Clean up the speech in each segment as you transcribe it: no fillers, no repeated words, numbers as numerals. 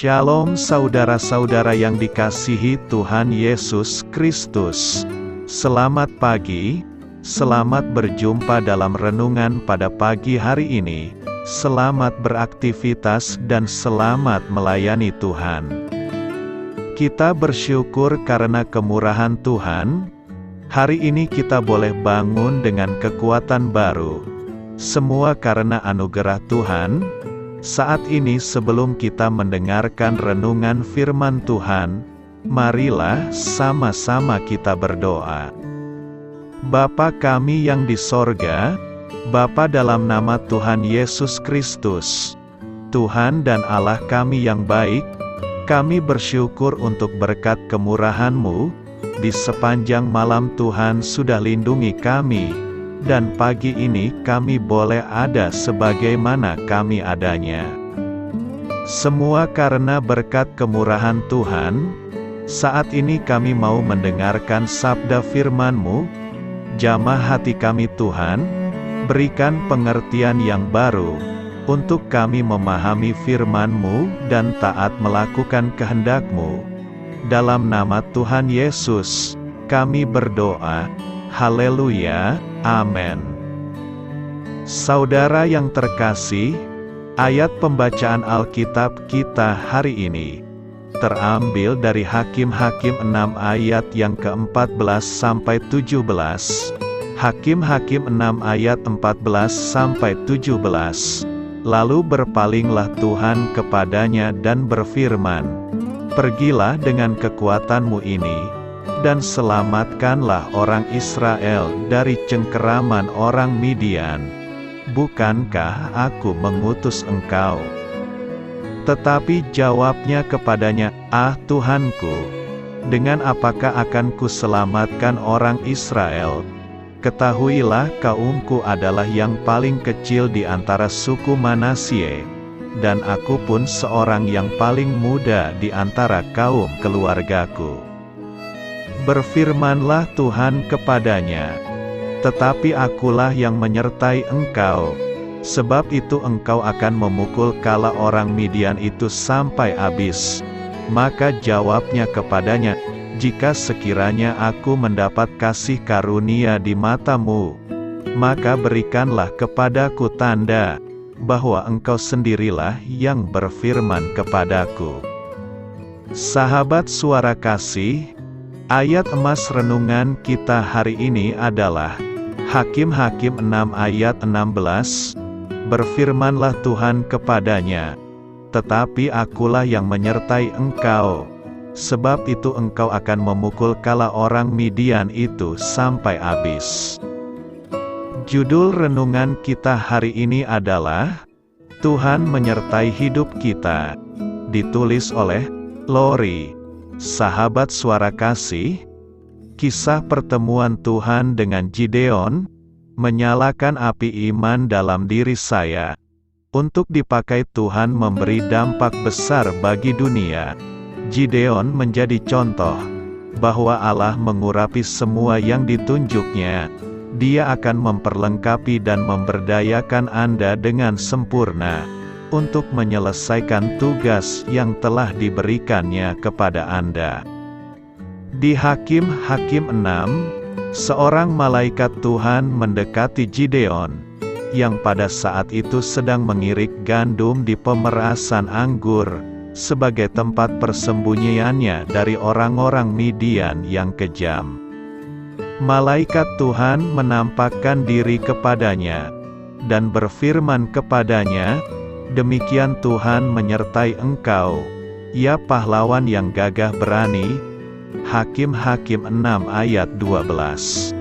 Shalom saudara-saudara yang dikasihi Tuhan Yesus Kristus. Selamat pagi, selamat berjumpa dalam renungan pada pagi hari ini. Selamat beraktivitas dan selamat melayani Tuhan. Kita bersyukur karena kemurahan Tuhan. Hari ini kita boleh bangun dengan kekuatan baru. Semua karena anugerah Tuhan. Saat ini sebelum kita mendengarkan renungan firman Tuhan, marilah sama-sama kita berdoa. Bapa kami yang di sorga, Bapa dalam nama Tuhan Yesus Kristus, Tuhan dan Allah kami yang baik, kami bersyukur untuk berkat kemurahan-Mu, di sepanjang malam Tuhan sudah lindungi kami, dan pagi ini kami boleh ada sebagaimana kami adanya. Semua karena berkat kemurahan Tuhan. Saat ini kami mau mendengarkan sabda firman-Mu. Jamah hati kami Tuhan, berikan pengertian yang baru, untuk kami memahami firman-Mu dan taat melakukan kehendak-Mu. Dalam nama Tuhan Yesus, kami berdoa. Haleluya, amin. Saudara yang terkasih, ayat pembacaan Alkitab kita hari ini terambil dari Hakim-Hakim 6 ayat yang ke-14 sampai 17. Hakim-Hakim 6 ayat 14 sampai 17. Lalu berpalinglah Tuhan kepadanya dan berfirman, "Pergilah dengan kekuatan-Mu ini, dan selamatkanlah orang Israel dari cengkeraman orang Midian. Bukankah aku mengutus engkau?" Tetapi jawabnya kepadanya, "Ah Tuhanku, dengan apakah akan kuselamatkan orang Israel? Ketahuilah kaumku adalah yang paling kecil di antara suku Manasye, dan aku pun seorang yang paling muda di antara kaum keluargaku." Berfirmanlah Tuhan kepadanya, "Tetapi akulah yang menyertai engkau, sebab itu engkau akan memukul kala orang Midian itu sampai habis." Maka jawabnya kepadanya, "Jika sekiranya aku mendapat kasih karunia di matamu, maka berikanlah kepadaku tanda, bahwa engkau sendirilah yang berfirman kepadaku." Sahabat suara kasih, ayat emas renungan kita hari ini adalah Hakim-Hakim 6 ayat 16. Berfirmanlah Tuhan kepadanya, "Tetapi akulah yang menyertai engkau, sebab itu engkau akan memukul kala orang Midian itu sampai habis." Judul renungan kita hari ini adalah Tuhan menyertai hidup kita. Ditulis oleh Lori. Sahabat suara kasih, kisah pertemuan Tuhan dengan Gideon menyalakan api iman dalam diri saya. Untuk dipakai Tuhan memberi dampak besar bagi dunia. Gideon menjadi contoh bahwa Allah mengurapi semua yang ditunjuknya. Dia akan memperlengkapi dan memberdayakan Anda dengan sempurna untuk menyelesaikan tugas yang telah diberikannya kepada Anda. Di Hakim-Hakim 6, seorang malaikat Tuhan mendekati Gideon, yang pada saat itu sedang mengirik gandum di pemerasan anggur, sebagai tempat persembunyiannya dari orang-orang Midian yang kejam. Malaikat Tuhan menampakkan diri kepadanya, dan berfirman kepadanya, "Demikian Tuhan menyertai engkau, ya pahlawan yang gagah berani." Hakim-Hakim 6 ayat 12.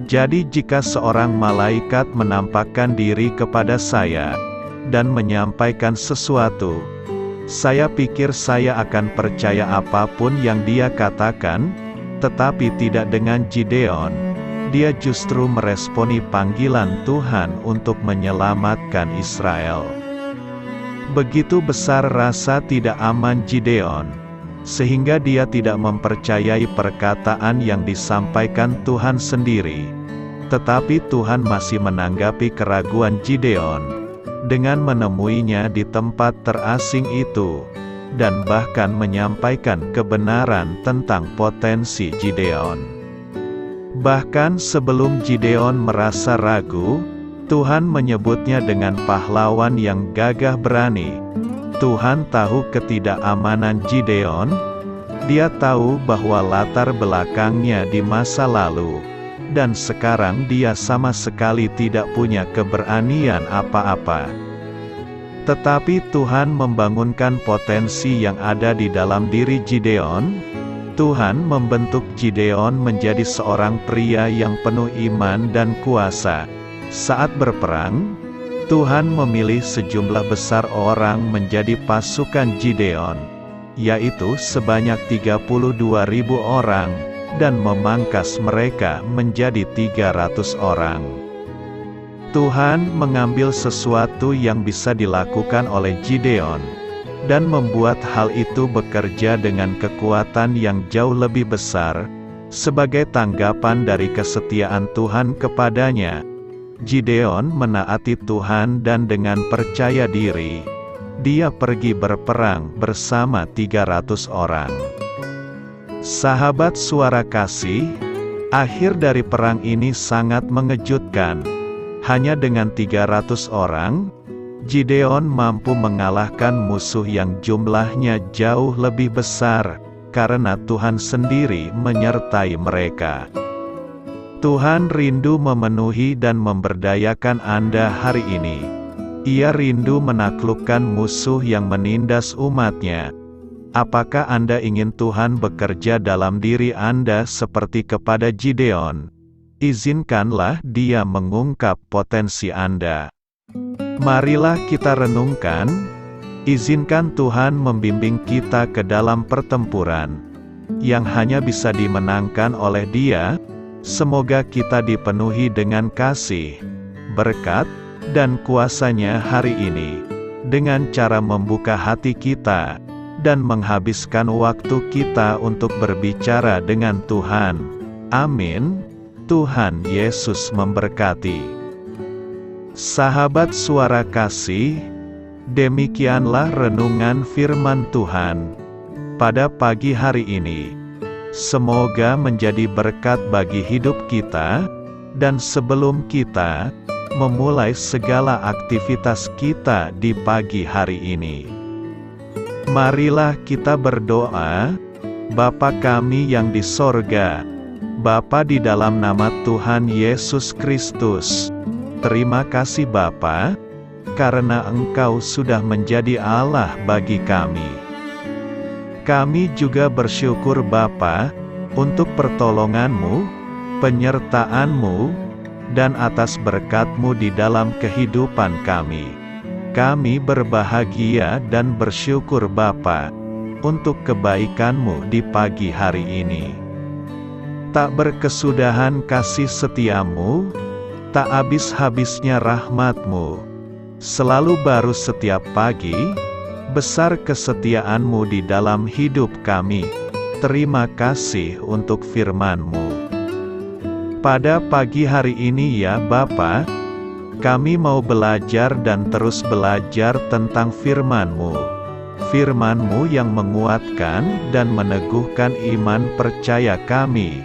Jadi jika seorang malaikat menampakkan diri kepada saya, dan menyampaikan sesuatu, saya pikir saya akan percaya apapun yang dia katakan, tetapi tidak dengan Gideon. Dia justru meresponi panggilan Tuhan untuk menyelamatkan Israel. Begitu besar rasa tidak aman Gideon, sehingga dia tidak mempercayai perkataan yang disampaikan Tuhan sendiri. Tetapi Tuhan masih menanggapi keraguan Gideon dengan menemuinya di tempat terasing itu, dan bahkan menyampaikan kebenaran tentang potensi Gideon. Bahkan sebelum Gideon merasa ragu, Tuhan menyebutnya dengan pahlawan yang gagah berani. Tuhan tahu ketidakamanan Gideon. Dia tahu bahwa latar belakangnya di masa lalu, dan sekarang dia sama sekali tidak punya keberanian apa-apa. Tetapi Tuhan membangunkan potensi yang ada di dalam diri Gideon. Tuhan membentuk Gideon menjadi seorang pria yang penuh iman dan kuasa. Saat berperang, Tuhan memilih sejumlah besar orang menjadi pasukan Gideon, yaitu sebanyak 32.000 orang, dan memangkas mereka menjadi 300 orang. Tuhan mengambil sesuatu yang bisa dilakukan oleh Gideon, dan membuat hal itu bekerja dengan kekuatan yang jauh lebih besar, sebagai tanggapan dari kesetiaan Tuhan kepadanya. Gideon menaati Tuhan dan dengan percaya diri, dia pergi berperang bersama 300 orang. Sahabat Suara Kasih, akhir dari perang ini sangat mengejutkan. Hanya dengan 300 orang, Gideon mampu mengalahkan musuh yang jumlahnya jauh lebih besar, karena Tuhan sendiri menyertai mereka. Tuhan rindu memenuhi dan memberdayakan Anda hari ini. Ia rindu menaklukkan musuh yang menindas umat-Nya. Apakah Anda ingin Tuhan bekerja dalam diri Anda seperti kepada Gideon? Izinkanlah Dia mengungkap potensi Anda. Marilah kita renungkan. Izinkan Tuhan membimbing kita ke dalam pertempuran yang hanya bisa dimenangkan oleh Dia. Semoga kita dipenuhi dengan kasih, berkat, dan kuasa-Nya hari ini, dengan cara membuka hati kita, dan menghabiskan waktu kita untuk berbicara dengan Tuhan. Amin. Tuhan Yesus memberkati. Sahabat Suara Kasih, demikianlah renungan firman Tuhan pada pagi hari ini. Semoga menjadi berkat bagi hidup kita, dan sebelum kita memulai segala aktivitas kita di pagi hari ini, marilah kita berdoa. Bapa kami yang di sorga, Bapa di dalam nama Tuhan Yesus Kristus, terima kasih Bapa, karena Engkau sudah menjadi Allah bagi kami. Kami juga bersyukur Bapa, untuk pertolongan-Mu, penyertaan-Mu, dan atas berkat-Mu di dalam kehidupan kami. Kami berbahagia dan bersyukur Bapa, untuk kebaikan-Mu di pagi hari ini. Tak berkesudahan kasih setia-Mu, tak habis-habisnya rahmat-Mu, selalu baru setiap pagi. Besar kesetiaan-Mu di dalam hidup kami. Terima kasih untuk firman-Mu. Pada pagi hari ini ya Bapa, kami mau belajar dan terus belajar tentang firman-Mu. Firman-Mu yang menguatkan dan meneguhkan iman percaya kami.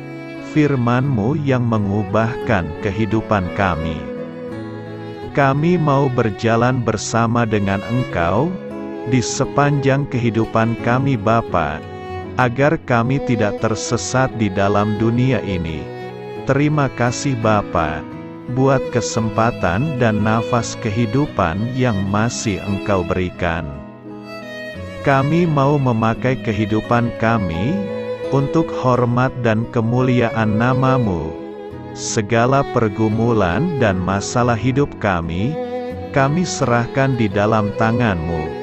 Firman-Mu yang mengubahkan kehidupan kami. Kami mau berjalan bersama dengan Engkau di sepanjang kehidupan kami Bapa, agar kami tidak tersesat di dalam dunia ini. Terima kasih Bapa, buat kesempatan dan nafas kehidupan yang masih Engkau berikan. Kami mau memakai kehidupan kami, untuk hormat dan kemuliaan nama-Mu. Segala pergumulan dan masalah hidup kami serahkan di dalam tangan-Mu.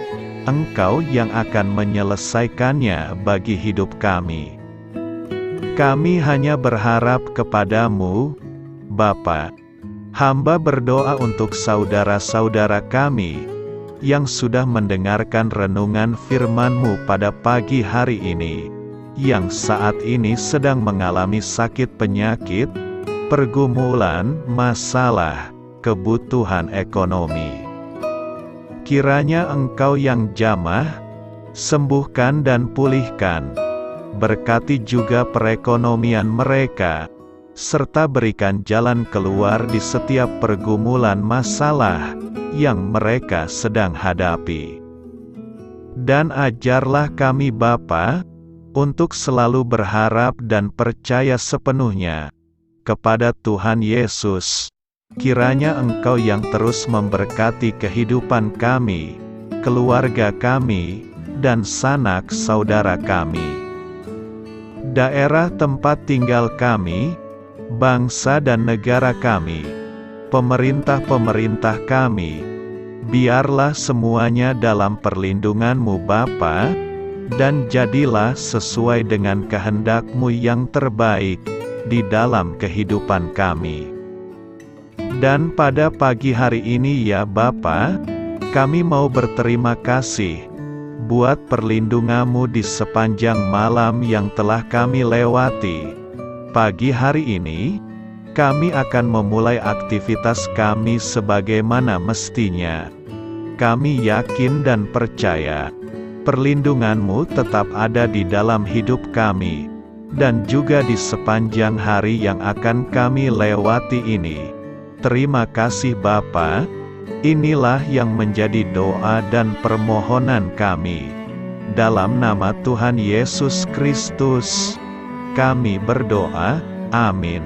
Engkau yang akan menyelesaikannya bagi hidup kami. Kami hanya berharap kepada-Mu, Bapa. Hamba berdoa untuk saudara-saudara kami, yang sudah mendengarkan renungan firman-Mu pada pagi hari ini, yang saat ini sedang mengalami sakit penyakit, pergumulan, masalah, kebutuhan ekonomi. Kiranya Engkau yang jamah, sembuhkan dan pulihkan. Berkati juga perekonomian mereka, serta berikan jalan keluar di setiap pergumulan masalah yang mereka sedang hadapi. Dan ajarlah kami Bapa, untuk selalu berharap dan percaya sepenuhnya kepada Tuhan Yesus. Kiranya Engkau yang terus memberkati kehidupan kami, keluarga kami, dan sanak saudara kami, daerah tempat tinggal kami, bangsa dan negara kami, pemerintah-pemerintah kami, biarlah semuanya dalam perlindungan-Mu Bapa, dan jadilah sesuai dengan kehendak-Mu yang terbaik di dalam kehidupan kami. Dan pada pagi hari ini ya Bapa, kami mau berterima kasih buat perlindungan-Mu di sepanjang malam yang telah kami lewati. Pagi hari ini, kami akan memulai aktivitas kami sebagaimana mestinya. Kami yakin dan percaya perlindungan-Mu tetap ada di dalam hidup kami, dan juga di sepanjang hari yang akan kami lewati ini. Terima kasih Bapa, inilah yang menjadi doa dan permohonan kami. Dalam nama Tuhan Yesus Kristus, kami berdoa, amin.